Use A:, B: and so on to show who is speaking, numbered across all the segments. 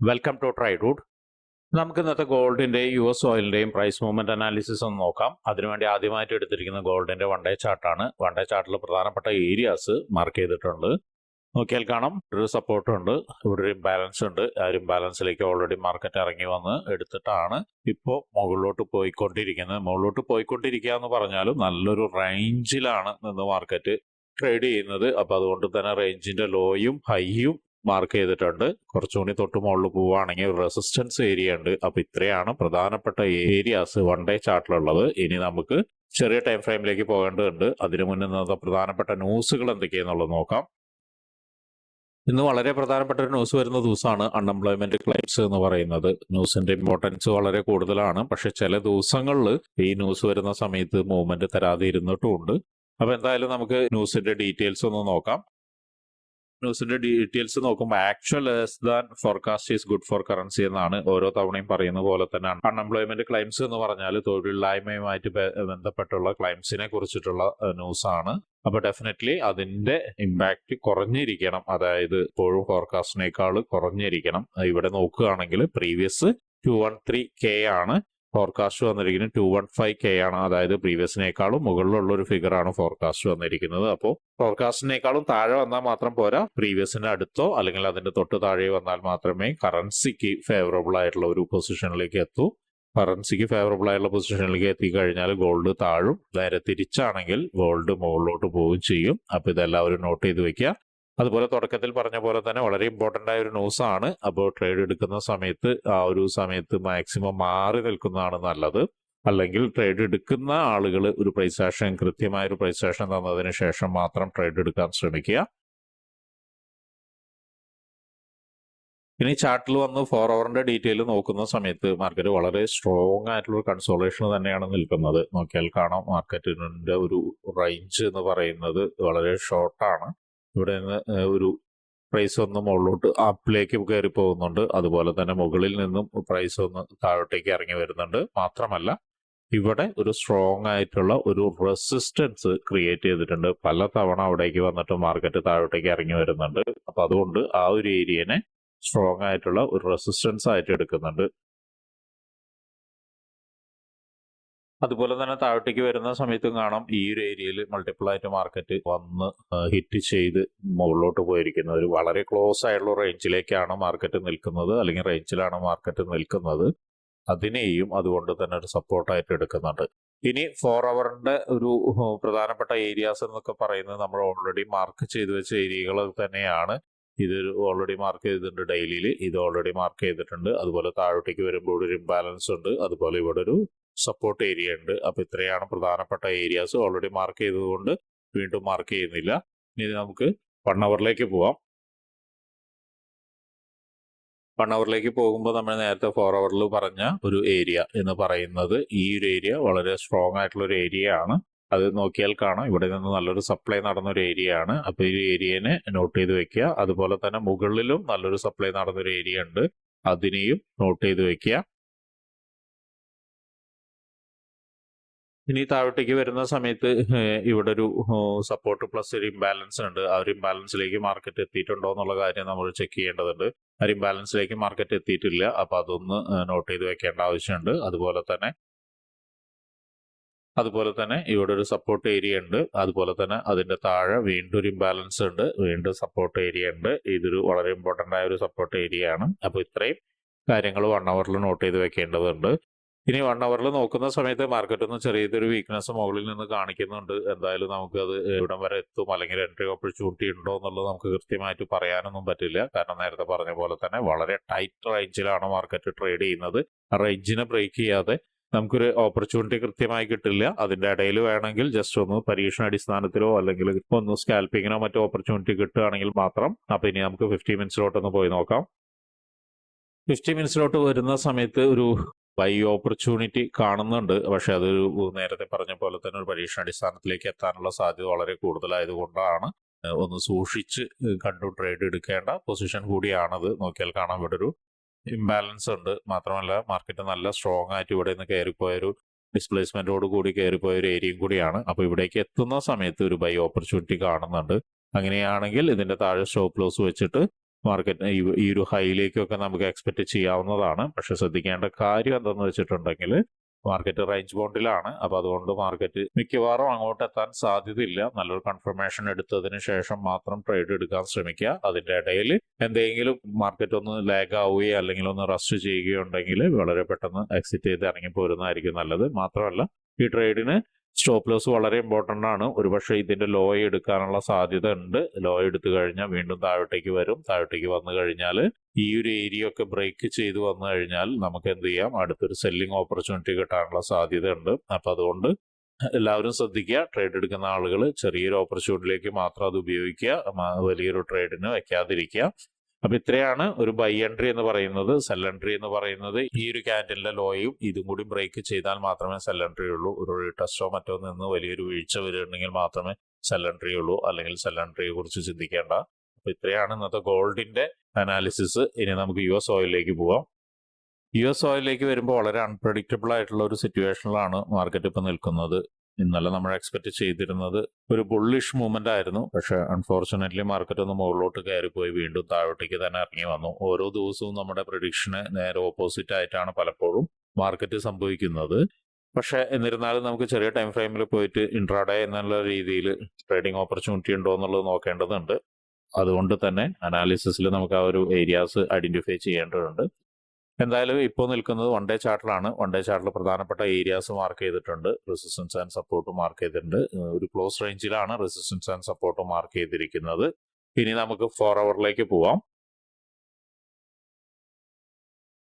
A: Welcome to ട്രൈഡൂഡ്. നമുക്ക് ഇന്നത്തെ ഗോൾഡിന്റെയും US ഓയിലിന്റെയും price movement analysis ഒന്ന് നോക്കാം. അതിനുവേണ്ടി ആദ്യമായിട്ട് എടുത്തിരിക്കുന്ന ഗോൾഡിന്റെ വൺ ഡേ ചാർട്ടാണ്. വൺ ഡേ ചാർട്ടിൽ പ്രധാനപ്പെട്ട ഏരിയാസ് മാർക്ക് ചെയ്തിട്ടുണ്ട്. നോക്കിയാൽ കാണാം, ഒരു സപ്പോർട്ട് ഉണ്ട്, ഇവിടെ ഒരു ഇംബാലൻസ് ഉണ്ട്. ആ ഒരു ഇംബാലൻസിലേക്ക് ഓൾറെഡി മാർക്കറ്റ് ഇറങ്ങി വന്ന് എടുത്തിട്ടാണ് ഇപ്പോൾ മുകളിലോട്ട് പോയിക്കൊണ്ടിരിക്കുന്നത്. മുകളിലോട്ട് പോയിക്കൊണ്ടിരിക്കുക എന്ന് പറഞ്ഞാലും നല്ലൊരു റേഞ്ചിലാണ് നിന്ന് മാർക്കറ്റ് ട്രേഡ് ചെയ്യുന്നത്. അപ്പോൾ അതുകൊണ്ട് തന്നെ റേഞ്ചിന്റെ ലോയും ഹൈയും മാർക്ക് ചെയ്തിട്ടുണ്ട്. കുറച്ചുകൂടി തൊട്ട് മുകളിൽ പോവുകയാണെങ്കിൽ ഒരു റെസിസ്റ്റൻസ് ഏരിയ ഉണ്ട്. അപ്പൊ ഇത്രയാണ് പ്രധാനപ്പെട്ട ഏരിയാസ് വൺ ഡേ ചാർട്ടിലുള്ളത്. ഇനി നമുക്ക് ചെറിയ ടൈം ഫ്രെയിമിലേക്ക് പോകേണ്ടതുണ്ട്. അതിനു മുന്നേ പ്രധാനപ്പെട്ട ന്യൂസുകൾ എന്തൊക്കെയാണെന്നുള്ളത് നോക്കാം. ഇന്ന് വളരെ പ്രധാനപ്പെട്ട ഒരു ന്യൂസ് വരുന്ന ദിവസമാണ് അൺഎംപ്ലോയ്മെന്റ് ക്ലെയിംസ് എന്ന് പറയുന്നത്. ന്യൂസിന്റെ ഇമ്പോർട്ടൻസ് വളരെ കൂടുതലാണ്. പക്ഷെ ചില ദിവസങ്ങളിൽ ഈ ന്യൂസ് വരുന്ന സമയത്ത് മൂവ്മെന്റ് തരാതെ ഇരുന്നിട്ടുമുണ്ട്. അപ്പൊ എന്തായാലും നമുക്ക് ന്യൂസിന്റെ ഡീറ്റെയിൽസ് ഒന്ന് നോക്കാം. ന്യൂസിന്റെ ഡീറ്റെയിൽസ് നോക്കുമ്പോൾ actual less than forecast is good for currency എന്നാണ് ഓരോ തവണയും പറയുന്ന പോലെ തന്നെ അൺഎംപ്ലോയ്മെന്റ് ക്ലെയിംസ് എന്ന് പറഞ്ഞാൽ തൊഴിലില്ലായ്മയുമായിട്ട് ബന്ധപ്പെട്ടുള്ള ക്ലെയിംസിനെ കുറിച്ചിട്ടുള്ള ന്യൂസ് ആണ്. അപ്പൊ ഡെഫിനറ്റ്ലി അതിന്റെ ഇമ്പാക്ട് കുറഞ്ഞിരിക്കണം. അതായത് ഇപ്പോഴും ഫോർകാസ്റ്റിനേക്കാൾ കുറഞ്ഞിരിക്കണം. ഇവിടെ നോക്കുകയാണെങ്കിൽ പ്രീവിയസ് 213K ആണ്, ഫോർകാസ്റ്റ് വന്നിരിക്കുന്നത് 215K ആണ്. അതായത് പ്രീവിയസിനേക്കാളും മുകളിലുള്ള ഒരു ഫിഗർ ആണ് ഫോർകാസ്റ്റ് വന്നിരിക്കുന്നത്. അപ്പോൾ ഫോർകാസ്റ്റിനേക്കാളും താഴെ വന്നാൽ മാത്രം പോരാ, പ്രീവിയസിന്റെ അടുത്തോ അല്ലെങ്കിൽ അതിന്റെ തൊട്ട് താഴെ വന്നാൽ മാത്രമേ കറൻസിക്ക് ഫേവറബിൾ ആയിട്ടുള്ള ഒരു പൊസിഷനിലേക്ക് എത്തൂ. കറൻസിക്ക് ഫേവറബിൾ ആയിട്ടുള്ള പൊസിഷനിലേക്ക് എത്തിക്കഴിഞ്ഞാൽ ഗോൾഡ് താഴും. നേരെ തിരിച്ചാണെങ്കിൽ ഗോൾഡ് മുകളിലോട്ട് പോവുകയും ചെയ്യും. അപ്പൊ ഇതെല്ലാവരും നോട്ട് ചെയ്ത് വെക്കുക. അതുപോലെ തുടക്കത്തിൽ പറഞ്ഞ പോലെ തന്നെ വളരെ ഇമ്പോർട്ടൻ്റ് ആയ ഒരു ന്യൂസ് ആണ്. അപ്പോൾ ട്രേഡ് എടുക്കുന്ന സമയത്ത് ആ ഒരു സമയത്ത് മാക്സിമം മാറി നിൽക്കുന്നതാണ് നല്ലത്. അല്ലെങ്കിൽ ട്രേഡ് എടുക്കുന്ന ആളുകൾ ഒരു പ്രൈസ് ആക്ഷൻ, കൃത്യമായ ഒരു പ്രൈസ് ആക്ഷൻ തന്നതിന് ശേഷം മാത്രം ട്രേഡ് എടുക്കാൻ ശ്രമിക്കുക. ഇനി ചാർട്ടിൽ വന്ന് 4 അവറിന്റെ ഡീറ്റെയിൽ നോക്കുന്ന സമയത്ത് മാർക്കറ്റ് വളരെ സ്ട്രോങ് ആയിട്ടുള്ള ഒരു കൺസോളേഷൻ തന്നെയാണ് നിൽക്കുന്നത്. നോക്കിയാൽ കാണാം, മാർക്കറ്റിന്റെ ഒരു റേഞ്ച് എന്ന് പറയുന്നത് വളരെ ഷോർട്ടാണ്. ഇവിടെ നിന്ന് ഒരു പ്രൈസ് ഒന്ന് മുകളിലോട്ട് അപ്പിലേക്ക് കയറി പോകുന്നുണ്ട്. അതുപോലെ തന്നെ മുകളിൽ നിന്നും പ്രൈസ് ഒന്ന് താഴോട്ടേക്ക് ഇറങ്ങി വരുന്നുണ്ട്. മാത്രമല്ല ഇവിടെ ഒരു സ്ട്രോങ് ആയിട്ടുള്ള ഒരു റെസിസ്റ്റൻസ് ക്രിയേറ്റ് ചെയ്തിട്ടുണ്ട്. പല തവണ അവിടേക്ക് വന്നിട്ട് മാർക്കറ്റ് താഴോട്ടേക്ക് ഇറങ്ങി വരുന്നുണ്ട്. അപ്പൊ അതുകൊണ്ട് ആ ഒരു ഏരിയനെ സ്ട്രോങ് ആയിട്ടുള്ള ഒരു റെസിസ്റ്റൻസ് ആയിട്ട് എടുക്കുന്നുണ്ട്. അതുപോലെ തന്നെ താഴോട്ടേക്ക് വരുന്ന സമയത്തും കാണാം ഈ ഒരു ഏരിയയിൽ മൾട്ടിപ്പിൾ ആയിട്ട് മാർക്കറ്റ് വന്ന് ഹിറ്റ് ചെയ്ത് മുകളിലോട്ട് പോയിരിക്കുന്നത്. ഒരു വളരെ ക്ലോസ് ആയിട്ടുള്ള റേഞ്ചിലേക്കാണ് മാർക്കറ്റ് നിൽക്കുന്നത്, അല്ലെങ്കിൽ റേഞ്ചിലാണ് മാർക്കറ്റ് നിൽക്കുന്നത്. അതിനെയും അതുകൊണ്ട് തന്നെ ഒരു സപ്പോർട്ടായിട്ട് എടുക്കുന്നുണ്ട്. ഇനി 4 അവറിന്റെ ഒരു പ്രധാനപ്പെട്ട ഏരിയാസ് എന്നൊക്കെ പറയുന്നത് നമ്മൾ ഓൾറെഡി മാർക്ക് ചെയ്ത് വെച്ച ഏരിയകൾ തന്നെയാണ്. ഇത് ഓൾറെഡി മാർക്ക് ചെയ്തിട്ടുണ്ട് ഡെയിലിയിൽ, ഇത് ഓൾറെഡി മാർക്ക് ചെയ്തിട്ടുണ്ട്. അതുപോലെ താഴോട്ടേക്ക് വരുമ്പോൾ ഒരു ഇംബാലൻസ് ഉണ്ട്. അതുപോലെ ഇവിടെ ഒരു സപ്പോർട്ട് ഏരിയ ഉണ്ട്. അപ്പൊ ഇത്രയാണ് പ്രധാനപ്പെട്ട ഏരിയാസ്. ഓൾറെഡി മാർക്ക് ചെയ്തതുകൊണ്ട് വീണ്ടും മാർക്ക് ചെയ്യുന്നില്ല. ഇനി നമുക്ക് 1 അവറിലേക്ക് പോവാം. 1 അവറിലേക്ക് പോകുമ്പോൾ നമ്മൾ നേരത്തെ 4 അവറിൽ പറഞ്ഞ ഒരു ഏരിയ എന്ന് പറയുന്നത് ഈ ഒരു ഏരിയ വളരെ സ്ട്രോങ് ആയിട്ടുള്ള ഒരു ഏരിയ ആണ്. അത് നോക്കിയാൽ കാണാം, ഇവിടെ നിന്ന് നല്ലൊരു സപ്ലൈ നടന്നൊരു ഏരിയ ആണ്. അപ്പൊ ഈ ഏരിയനെ നോട്ട് ചെയ്ത് വെക്കുക. അതുപോലെ തന്നെ മുകളിലും നല്ലൊരു സപ്ലൈ നടന്നൊരു ഏരിയ ഉണ്ട്, അതിനെയും നോട്ട് ചെയ്ത് വെക്കുക. ഇനി താഴോട്ടേക്ക് വരുന്ന സമയത്ത് ഇവിടെ ഒരു സപ്പോർട്ട് പ്ലസ് ഒരു ഇംബാലൻസ് ഉണ്ട്. ആ ഒരു ഇംബാലൻസിലേക്ക് മാർക്കറ്റ് എത്തിയിട്ടുണ്ടോ എന്നുള്ള കാര്യം നമ്മൾ ചെക്ക് ചെയ്യേണ്ടതുണ്ട്. ആ ഒരു ഇംബാലൻസിലേക്ക് മാർക്കറ്റ് എത്തിയിട്ടില്ല. അപ്പൊ അതൊന്ന് നോട്ട് ചെയ്ത് വെക്കേണ്ട ആവശ്യമുണ്ട്. അതുപോലെ തന്നെ ഇവിടെ ഒരു സപ്പോർട്ട് ഏരിയ ഉണ്ട്. അതുപോലെ തന്നെ അതിന്റെ താഴെ വീണ്ടും ഒരു ഇംബാലൻസ് ഉണ്ട്, വീണ്ടും സപ്പോർട്ട് ഏരിയ ഉണ്ട്. ഇതൊരു വളരെ ഇമ്പോർട്ടൻ്റ് ആയ ഒരു സപ്പോർട്ട് ഏരിയ ആണ്. അപ്പൊ ഇത്രയും കാര്യങ്ങൾ 1 അവറിൽ നോട്ട് ചെയ്ത് വെക്കേണ്ടതുണ്ട്. ഇനി 1 അവറിൽ നോക്കുന്ന സമയത്ത് മാർക്കറ്റ് ഒന്ന് ചെറിയൊരു വീക്ക്നെസ് മുകളിൽ നിന്ന് കാണിക്കുന്നുണ്ട്. എന്തായാലും നമുക്കത് ഇവിടം വരെ എത്തും അല്ലെങ്കിൽ എൻട്രി ഓപ്പർച്യൂണിറ്റി ഉണ്ടോ എന്നുള്ളത് നമുക്ക് കൃത്യമായിട്ട് പറയാനൊന്നും പറ്റില്ല. കാരണം നേരത്തെ പറഞ്ഞ പോലെ തന്നെ വളരെ ടൈറ്റ് റേഞ്ചിലാണ് മാർക്കറ്റ് ട്രേഡ് ചെയ്യുന്നത്. ആ റേഞ്ചിനെ ബ്രേക്ക് ചെയ്യാതെ നമുക്കൊരു ഓപ്പർച്യൂണിറ്റി കൃത്യമായി കിട്ടില്ല. അതിന്റെ ഇടയിൽ വേണമെങ്കിൽ ജസ്റ്റ് ഒന്ന് പരീക്ഷണാടിസ്ഥാനത്തിലോ അല്ലെങ്കിൽ ഒന്ന് സ്കാൽപ്പിങ്ങിനോ മറ്റോ ഓപ്പർച്യൂണിറ്റി കിട്ടുകയാണെങ്കിൽ മാത്രം. അപ്പൊ ഇനി നമുക്ക് 50 മിനിറ്റ്സിലോട്ടൊന്ന് പോയി നോക്കാം. 50 മിനിറ്റ്സിലോട്ട് വരുന്ന സമയത്ത് ഒരു ബൈ ഓപ്പർച്യൂണിറ്റി കാണുന്നുണ്ട്. പക്ഷെ അത് നേരത്തെ പറഞ്ഞ പോലെ തന്നെ ഒരു പരീക്ഷണാടിസ്ഥാനത്തിലേക്ക് എത്താനുള്ള സാധ്യത വളരെ കൂടുതലായതുകൊണ്ടാണ് ഒന്ന് സൂക്ഷിച്ച് കണ്ടു ട്രേഡ് എടുക്കേണ്ട പൊസിഷൻ കൂടിയാണത്. നോക്കിയാൽ കാണാം, ഇവിടെ ഒരു ഇംബാലൻസ് ഉണ്ട്. മാത്രമല്ല മാർക്കറ്റ് നല്ല സ്ട്രോങ് ആയിട്ട് ഇവിടെ നിന്ന് കയറിപ്പോയൊരു ഡിസ്പ്ലേസ്മെന്റോട് കൂടി കയറിപ്പോയ ഒരു ഏരിയയും കൂടിയാണ്. അപ്പോൾ ഇവിടേക്ക് എത്തുന്ന സമയത്ത് ഒരു ബൈ ഓപ്പർച്യൂണിറ്റി കാണുന്നുണ്ട്. അങ്ങനെയാണെങ്കിൽ ഇതിന്റെ താഴെ സ്റ്റോപ്പ് ലോസ് വെച്ചിട്ട് മാർക്കറ്റ് ഈ ഒരു ഹൈയിലേക്കൊക്കെ നമുക്ക് എക്സ്പെക്ട് ചെയ്യാവുന്നതാണ്. പക്ഷെ ശ്രദ്ധിക്കേണ്ട കാര്യം എന്തെന്ന് വെച്ചിട്ടുണ്ടെങ്കിൽ മാർക്കറ്റ് റേഞ്ച് ബൗണ്ടിലാണ്. അപ്പോൾ അതുകൊണ്ട് മാർക്കറ്റ് മിക്കവാറും അങ്ങോട്ട് എത്താൻ സാധ്യതയില്ല. നല്ലൊരു കൺഫർമേഷൻ എടുത്തതിന് ശേഷം മാത്രം ട്രേഡ് എടുക്കാൻ ശ്രമിക്കുക. അതിന്റെ ഇടയിൽ എന്തെങ്കിലും മാർക്കറ്റ് ഒന്ന് ലാഗ് ആവുകയോ അല്ലെങ്കിൽ ഒന്ന് റസ്റ്റ് ചെയ്യുകയോ ഉണ്ടെങ്കിൽ വളരെ പെട്ടെന്ന് എക്സിറ്റ് ചെയ്ത് ഇറങ്ങി പോരുന്നതായിരിക്കും നല്ലത്. മാത്രമല്ല ഈ ട്രേഡിന് സ്റ്റോപ്പ് ലോസ് വളരെ ഇമ്പോർട്ടൻ്റ് ആണ്. ഒരുപക്ഷെ ഇതിന്റെ ലോ എടുക്കാനുള്ള സാധ്യത ഉണ്ട്. ലോ എടുത്തു കഴിഞ്ഞാൽ വീണ്ടും താഴോട്ടേക്ക് വരും. താഴോട്ടേക്ക് വന്നു കഴിഞ്ഞാൽ ഈ ഒരു ഏരിയ ഒക്കെ ബ്രേക്ക് ചെയ്ത് വന്നു കഴിഞ്ഞാൽ നമുക്ക് എന്ത് ചെയ്യാം, അടുത്തൊരു സെല്ലിംഗ് ഓപ്പർച്യൂണിറ്റി കിട്ടാനുള്ള സാധ്യത ഉണ്ട്. അപ്പൊ അതുകൊണ്ട് എല്ലാവരും ശ്രദ്ധിക്കുക. ട്രേഡ് എടുക്കുന്ന ആളുകൾ ചെറിയൊരു ഓപ്പർച്യൂണിറ്റിയിലേക്ക് മാത്രം അത് ഉപയോഗിക്കുക, വലിയൊരു ട്രേഡിന് വെക്കാതിരിക്കുക. അപ്പൊ ഇത്രയാണ് ഒരു ബൈ എൻട്രി എന്ന് പറയുന്നത്. സെൽ എൻട്രി എന്ന് പറയുന്നത് ഈ ഒരു ക്യാൻഡലിന്റെ ലോയും ഇതും കൂടി ബ്രേക്ക് ചെയ്താൽ മാത്രമേ സെൽ എൻട്രി ഉള്ളൂ. ഒരു ടെസ്റ്റോ മറ്റോ നിന്ന് വലിയൊരു വീഴ്ച വരുന്നുണ്ടെങ്കിൽ മാത്രമേ സെൽ എൻട്രി ഉള്ളൂ. അല്ലെങ്കിൽ സെൽ എൻട്രിയെ കുറിച്ച് ചിന്തിക്കേണ്ട. അപ്പൊ ഇത്രയാണ് ഇന്നത്തെ ഗോൾഡിന്റെ അനാലിസിസ്. ഇനി നമുക്ക് US ഓയിലിലേക്ക് പോവാം. US ഓയിലിലേക്ക് വരുമ്പോൾ വളരെ അൺപ്രഡിക്റ്റബിൾ ആയിട്ടുള്ള ഒരു സിറ്റുവേഷനിലാണ് മാർക്കറ്റ് ഇപ്പൊ നിൽക്കുന്നത്. ഇന്നലെ നമ്മൾ എക്സ്പെക്ട് ചെയ്തിരുന്നത് ഒരു ബുള്ളിഷ് മൂവ്മെന്റ് ആയിരുന്നു. പക്ഷെ അൺഫോർച്ചുനേറ്റ്ലി മാർക്കറ്റ് ഒന്ന് മുകളിലോട്ട് കയറിപ്പോയി വീണ്ടും താഴോട്ടേക്ക് തന്നെ ഇറങ്ങി വന്നു. ഓരോ ദിവസവും നമ്മുടെ പ്രഡിക്ഷന് നേരെ ഓപ്പോസിറ്റ് ആയിട്ടാണ് പലപ്പോഴും മാർക്കറ്റ് സംഭവിക്കുന്നത്. പക്ഷെ എന്നിരുന്നാലും നമുക്ക് ചെറിയ ടൈം ഫ്രെയിമിൽ പോയിട്ട് ഇൻട്രാഡേ എന്നുള്ള രീതിയിൽ ട്രേഡിംഗ് ഓപ്പർച്യൂണിറ്റി ഉണ്ടോ എന്നുള്ളത് നോക്കേണ്ടതുണ്ട്. അതുകൊണ്ട് തന്നെ അനാലിസിസിൽ നമുക്ക് ആ ഒരു ഏരിയാസ് ഐഡന്റിഫൈ ചെയ്യേണ്ടതുണ്ട്. എന്തായാലും ഇപ്പോൾ നിൽക്കുന്നത് വൺ ഡേ ചാർട്ടിലാണ്. വൺ ഡേ ചാർട്ടിൽ പ്രധാനപ്പെട്ട ഏരിയാസ് മാർക്ക് ചെയ്തിട്ടുണ്ട്. റെസിസ്റ്റൻസ് ആൻഡ് സപ്പോർട്ട് മാർക്ക് ചെയ്തിട്ടുണ്ട്. ഒരു ക്ലോസ് റേഞ്ചിലാണ് റെസിസ്റ്റൻസ് ആൻഡ് സപ്പോർട്ട് മാർക്ക് ചെയ്തിരിക്കുന്നത്. ഇനി നമുക്ക് 4 അവറിലേക്ക് പോവാം.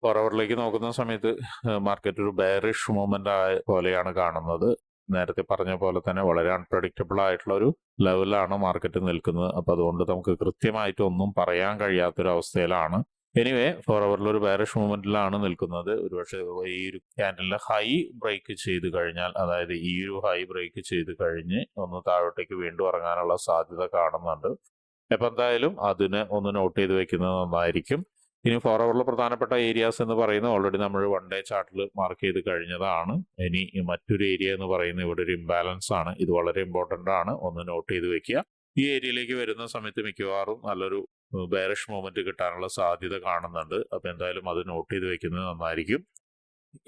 A: 4 അവറിലേക്ക് നോക്കുന്ന സമയത്ത് മാർക്കറ്റ് ഒരു ബെയറിഷ് മൂവ്മെന്റ് ആയ പോലെയാണ് കാണുന്നത്. നേരത്തെ പറഞ്ഞ പോലെ തന്നെ വളരെ അൺപ്രഡിക്റ്റബിൾ ആയിട്ടുള്ള ഒരു ലെവലിലാണ് മാർക്കറ്റ് നിൽക്കുന്നത്. അപ്പൊ അതുകൊണ്ട് നമുക്ക് കൃത്യമായിട്ട് ഒന്നും പറയാൻ കഴിയാത്തൊരു അവസ്ഥയിലാണ്. എനിവേ 4 അവറിൽ ഒരു ബെയറിഷ് മൂവ്മെന്റിലാണ് നിൽക്കുന്നത്. ഒരുപക്ഷെ ഈ ഒരു ക്യാൻഡലിന്റെ ഹൈ ബ്രേക്ക് ചെയ്ത് കഴിഞ്ഞാൽ, അതായത് ഈ ഒരു ഹൈ ബ്രേക്ക് ചെയ്ത് കഴിഞ്ഞ് ഒന്ന് താഴോട്ടേക്ക് വീണ്ടും ഇറങ്ങാനുള്ള സാധ്യത കാണുന്നുണ്ട്. അപ്പൊ എന്തായാലും അതിന് ഒന്ന് നോട്ട് ചെയ്ത് വെക്കുന്നത് നന്നായിരിക്കും. ഇനി 4 അവറിൽ പ്രധാനപ്പെട്ട ഏരിയാസ് എന്ന് പറയുന്നത് ഓൾറെഡി നമ്മൾ വൺ ഡേ ചാർട്ടിൽ മാർക്ക് ചെയ്ത് കഴിഞ്ഞതാണ്. ഇനി മറ്റൊരു ഏരിയ എന്ന് പറയുന്നത് ഇവിടെ ഒരു ഇംബാലൻസ് ആണ്. ഇത് വളരെ ഇമ്പോർട്ടന്റ് ആണ്, ഒന്ന് നോട്ട് ചെയ്ത് വെക്കുക. ഈ ഏരിയയിലേക്ക് വരുന്ന സമയത്ത് മിക്കവാറും നല്ലൊരു ബെയറിഷ് മൂവ്മെന്റ് കിട്ടാനുള്ള സാധ്യത കാണുന്നുണ്ട്. അപ്പൊ എന്തായാലും അത് നോട്ട് ചെയ്ത് വെക്കുന്നത് നന്നായിരിക്കും.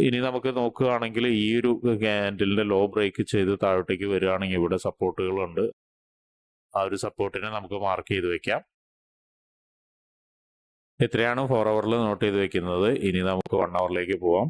A: ഇനി നമുക്ക് നോക്കുകയാണെങ്കിൽ ഈ ഒരു ക്യാൻഡലിന്റെ ലോ ബ്രേക്ക് ചെയ്ത് താഴോട്ടേക്ക് വരികയാണെങ്കിൽ ഇവിടെ സപ്പോർട്ടുകളുണ്ട്. ആ ഒരു സപ്പോർട്ടിനെ നമുക്ക് മാർക്ക് ചെയ്ത് വെക്കാം. ഇത്രയാണ് 4 അവറിൽ നോട്ട് ചെയ്ത് വെക്കുന്നത്. ഇനി നമുക്ക് 1 അവറിലേക്ക് പോവാം.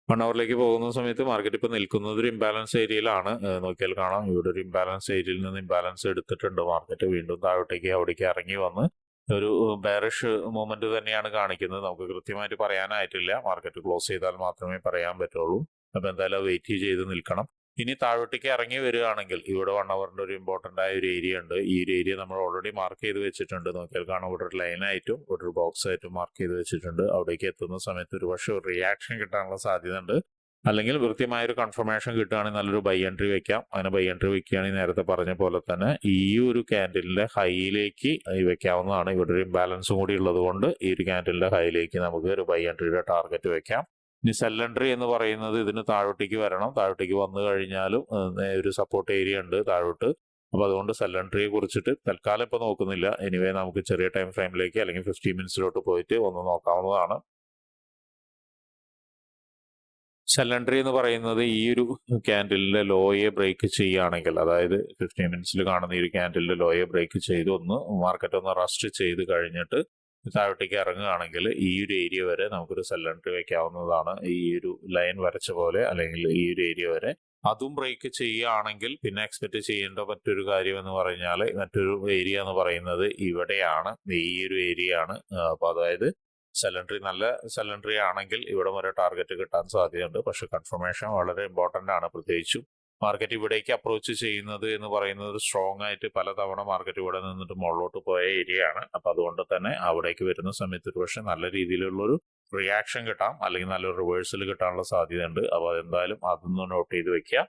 A: 1 അവറിലേക്ക് പോകുന്ന സമയത്ത് മാർക്കറ്റ് ഇപ്പൊ നിൽക്കുന്നത് ഒരു ഇംബാലൻസ് ഏരിയയിലാണ്. നോക്കിയാൽ കാണാം, ഇവിടെ ഒരു ഇംബാലൻസ് ഏരിയയിൽ നിന്ന് ഇംബാലൻസ് എടുത്തിട്ടുണ്ട് മാർക്കറ്റ്. വീണ്ടും താഴോട്ടേക്ക് അവിടേക്ക് ഇറങ്ങി വന്ന് ഒരു ബെയറിഷ് മൂവ്മെന്റ് തന്നെയാണ് കാണിക്കുന്നത്. നമുക്ക് കൃത്യമായിട്ട് പറയാനായിട്ടില്ല. മാർക്കറ്റ് ക്ലോസ് ചെയ്താൽ മാത്രമേ പറയാൻ പറ്റുള്ളൂ. അപ്പൊ എന്തായാലും വെയിറ്റ് ചെയ്ത് നിൽക്കണം. ഇനി താഴോട്ടേക്ക് ഇറങ്ങി വരികയാണെങ്കിൽ ഇവിടെ 1 അവറിന്റെ ഒരു ഇമ്പോർട്ടന്റ് ആയ ഒരു ഏരിയ ഉണ്ട്. ഈ ഒരു ഏരിയ നമ്മൾ ഓൾറെഡി മാർക്ക് ചെയ്ത് വെച്ചിട്ടുണ്ട്. നോക്കിയാൽ കാണാം, ഇവിടെ ഒരു ലൈനായിട്ടും ഇവിടെ ഒരു ബോക്സ് ആയിട്ടും മാർക്ക് ചെയ്ത് വെച്ചിട്ടുണ്ട്. അവിടേക്ക് എത്തുന്ന സമയത്ത് ഒരു പക്ഷേ ഒരു റിയാക്ഷൻ കിട്ടാനുള്ള സാധ്യത ഉണ്ട്. അല്ലെങ്കിൽ കൃത്യമായ ഒരു കൺഫർമേഷൻ കിട്ടുകയാണെങ്കിൽ നല്ലൊരു ബൈ എൻട്രി വെക്കാം. അങ്ങനെ ബൈ എൻട്രി വെക്കുകയാണെങ്കിൽ നേരത്തെ പറഞ്ഞ പോലെ തന്നെ ഈ ഒരു ക്യാൻഡലിന്റെ ഹൈയിലേക്ക് വെക്കാവുന്നതാണ്. ഇവിടെ ഒരു ഇംബാലൻസും കൂടി ഉള്ളത് കൊണ്ട് ഈ ഒരു ക്യാൻഡലിന്റെ ഹൈയിലേക്ക് നമുക്ക് ഒരു ബൈ എൻട്രിയുടെ ടാർഗറ്റ് വെക്കാം. ഇനി സെൽ എൻട്രി എന്ന് പറയുന്നത് ഇതിന് താഴോട്ടേക്ക് വരണം. താഴോട്ടേക്ക് വന്നു കഴിഞ്ഞാലും ഒരു സപ്പോർട്ട് ഏരിയ ഉണ്ട് താഴോട്ട്. അപ്പൊ അതുകൊണ്ട് സെൽ എൻട്രിയെ കുറിച്ചിട്ട് തൽക്കാലം ഇപ്പൊ നോക്കുന്നില്ല. എനിവേ നമുക്ക് ചെറിയ ടൈം ഫ്രെയിമിലേക്ക് അല്ലെങ്കിൽ 15 മിനിറ്റ്സിലോട്ട് പോയിട്ട് ഒന്ന് നോക്കാവുന്നതാണ്. സെൽ എൻട്രി എന്ന് പറയുന്നത് ഈ ഒരു ക്യാൻഡലിന്റെ ലോയെ ബ്രേക്ക് ചെയ്യുകയാണെങ്കിൽ, അതായത് 15 മിനിറ്റ്സിൽ കാണുന്ന ഈ ഒരു ക്യാൻഡലിന്റെ ലോയെ ബ്രേക്ക് ചെയ്ത് ഒന്ന് മാർക്കറ്റ് ഒന്ന് റസ്റ്റ് ചെയ്ത് കഴിഞ്ഞിട്ട് താഴോട്ടേക്ക് ഇറങ്ങുകയാണെങ്കിൽ ഈ ഒരു ഏരിയ വരെ നമുക്കൊരു സെൽ എൻട്രി വെക്കാവുന്നതാണ്. ഈ ഒരു ലൈൻ വരച്ച പോലെ അല്ലെങ്കിൽ ഈ ഒരു ഏരിയ വരെ. അതും ബ്രേക്ക് ചെയ്യുകയാണെങ്കിൽ പിന്നെ എക്സ്പെക്ട് ചെയ്യേണ്ട മറ്റൊരു കാര്യം എന്ന് പറഞ്ഞാൽ, മറ്റൊരു ഏരിയ എന്ന് പറയുന്നത് ഇവിടെയാണ്. ഈ ഒരു ഏരിയ ആണ്. അപ്പൊ അതായത് സെൽ എൻട്രി നല്ല സെൽ എൻട്രി ആണെങ്കിൽ ഇവിടെ വരെ ടാർഗറ്റ് കിട്ടാൻ സാധ്യതയുണ്ട്. പക്ഷെ കൺഫർമേഷൻ വളരെ ഇമ്പോർട്ടന്റ് ആണ്. പ്രത്യേകിച്ചും മാർക്കറ്റ് ഇവിടേക്ക് അപ്രോച്ച് ചെയ്യുന്നത് എന്ന് പറയുന്നത് സ്ട്രോങ് ആയിട്ട് പലതവണ മാർക്കറ്റ് ഇവിടെ നിന്നിട്ട് മുകളിലോട്ട് പോയ ഏരിയ ആണ്. അപ്പൊ അതുകൊണ്ട് തന്നെ അവിടേക്ക് വരുന്ന സമയത്ത് ഒരു പക്ഷേ നല്ല രീതിയിലുള്ളൊരു റിയാക്ഷൻ കിട്ടാം, അല്ലെങ്കിൽ നല്ലൊരു റിവേഴ്സൽ കിട്ടാനുള്ള സാധ്യതയുണ്ട്. അപ്പോൾ അതെന്തായാലും അതൊന്ന് നോട്ട് ചെയ്ത് വെക്കുക.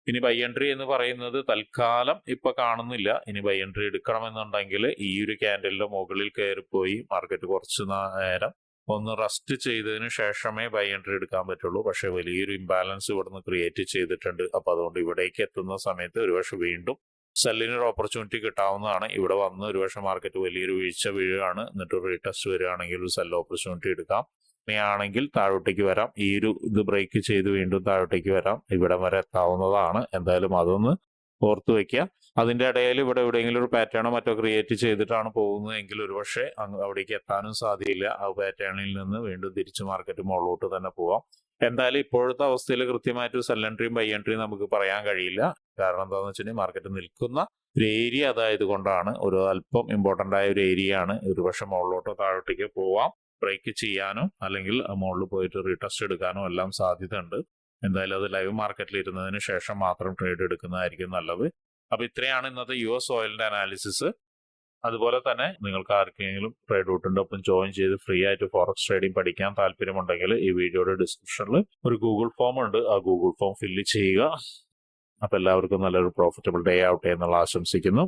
A: ഇനി ബൈ എൻട്രി എന്ന് പറയുന്നത് തൽക്കാലം ഇപ്പൊ കാണുന്നില്ല. ഇനി ബൈ എൻട്രി എടുക്കണമെന്നുണ്ടെങ്കിൽ ഈ ഒരു ക്യാൻഡലിന്റെ മുകളിൽ കയറിപ്പോയി മാർക്കറ്റ് കുറച്ച് നേരം ഒന്ന് റെസ്റ്റ് ചെയ്തതിന് ശേഷമേ ബൈ എൻട്രി എടുക്കാൻ പറ്റുള്ളൂ. പക്ഷെ വലിയൊരു ഇംബാലൻസ് ഇവിടുന്ന് ക്രിയേറ്റ് ചെയ്തിട്ടുണ്ട്. അപ്പൊ അതുകൊണ്ട് ഇവിടേക്ക് എത്തുന്ന സമയത്ത് ഒരുപക്ഷെ വീണ്ടും സെല്ലിനൊരു ഓപ്പർച്യൂണിറ്റി കിട്ടാവുന്നതാണ്. ഇവിടെ വന്ന് ഒരുപക്ഷെ മാർക്കറ്റ് വലിയൊരു വീഴ്ച വീഴുകയാണ്, എന്നിട്ട് റീടെസ്റ്റ് വരികയാണെങ്കിൽ ഒരു സെൽ ഓപ്പർച്യൂണിറ്റി എടുക്കാം. അങ്ങനെയാണെങ്കിൽ താഴോട്ടേക്ക് വരാം. ഈ ഒരു ഇത് ബ്രേക്ക് ചെയ്ത് വീണ്ടും താഴോട്ടേക്ക് വരാം. ഇവിടം വരെ എത്താവുന്നതാണ്. എന്തായാലും അതൊന്ന് ഓർത്ത് വയ്ക്കുക. അതിന്റെ ഇടയിൽ ഇവിടെ എവിടെയെങ്കിലും ഒരു പാറ്റേണോ മറ്റോ ക്രിയേറ്റ് ചെയ്തിട്ടാണ് പോകുന്നത് എങ്കിൽ ഒരുപക്ഷെ അവിടേക്ക് എത്താനും സാധ്യതയില്ല. ആ പാറ്റേണിൽ നിന്ന് വീണ്ടും തിരിച്ച് മാർക്കറ്റ് മുകളിലോട്ട് തന്നെ പോവാം. എന്തായാലും ഇപ്പോഴത്തെ അവസ്ഥയിൽ കൃത്യമായിട്ട് സെൽ എൻട്രിയും ബൈ എൻട്രിയും നമുക്ക് പറയാൻ കഴിയില്ല. കാരണം എന്താണെന്ന് വെച്ചിട്ടുണ്ടെങ്കിൽ മാർക്കറ്റ് നിൽക്കുന്ന ഒരു ഏരിയ അതായത് കൊണ്ടാണ്, ഒരു അല്പം ഇമ്പോർട്ടൻ്റ് ആയ ഒരു ഏരിയ ആണ്. ഒരുപക്ഷെ മുകളിലോട്ടോ താഴോട്ടേക്ക് പോവാം. ബ്രേക്ക് ചെയ്യാനോ അല്ലെങ്കിൽ മുകളിൽ പോയിട്ട് റീടെസ്റ്റ് എടുക്കാനോ എല്ലാം സാധ്യത ഉണ്ട്. എന്തായാലും അത് ലൈവ് മാർക്കറ്റിൽ ഇരുന്നതിന് ശേഷം മാത്രം ട്രേഡ് എടുക്കുന്നതായിരിക്കും നല്ലത്. അപ്പൊ ഇത്രയാണ് ഇന്നത്തെ US ഓയിലിന്റെ അനാലിസിസ്. അതുപോലെ തന്നെ നിങ്ങൾക്ക് ആർക്കെങ്കിലും ട്രേഡ് റൂട്ടിന്റെ ഒപ്പം ജോയിൻ ചെയ്ത് ഫ്രീ ആയിട്ട് ഫോറക്സ് ട്രേഡിംഗ് പഠിക്കാൻ താല്പര്യമുണ്ടെങ്കിൽ ഈ വീഡിയോയുടെ ഡിസ്ക്രിപ്ഷനിൽ ഒരു ഗൂഗിൾ ഫോം ഉണ്ട്. ആ ഗൂഗിൾ ഫോം ഫില്ല് ചെയ്യുക. അപ്പൊ എല്ലാവർക്കും നല്ലൊരു പ്രോഫിറ്റബിൾ ഡേ ആവട്ടെ എന്നുള്ള ആശംസിക്കുന്നു.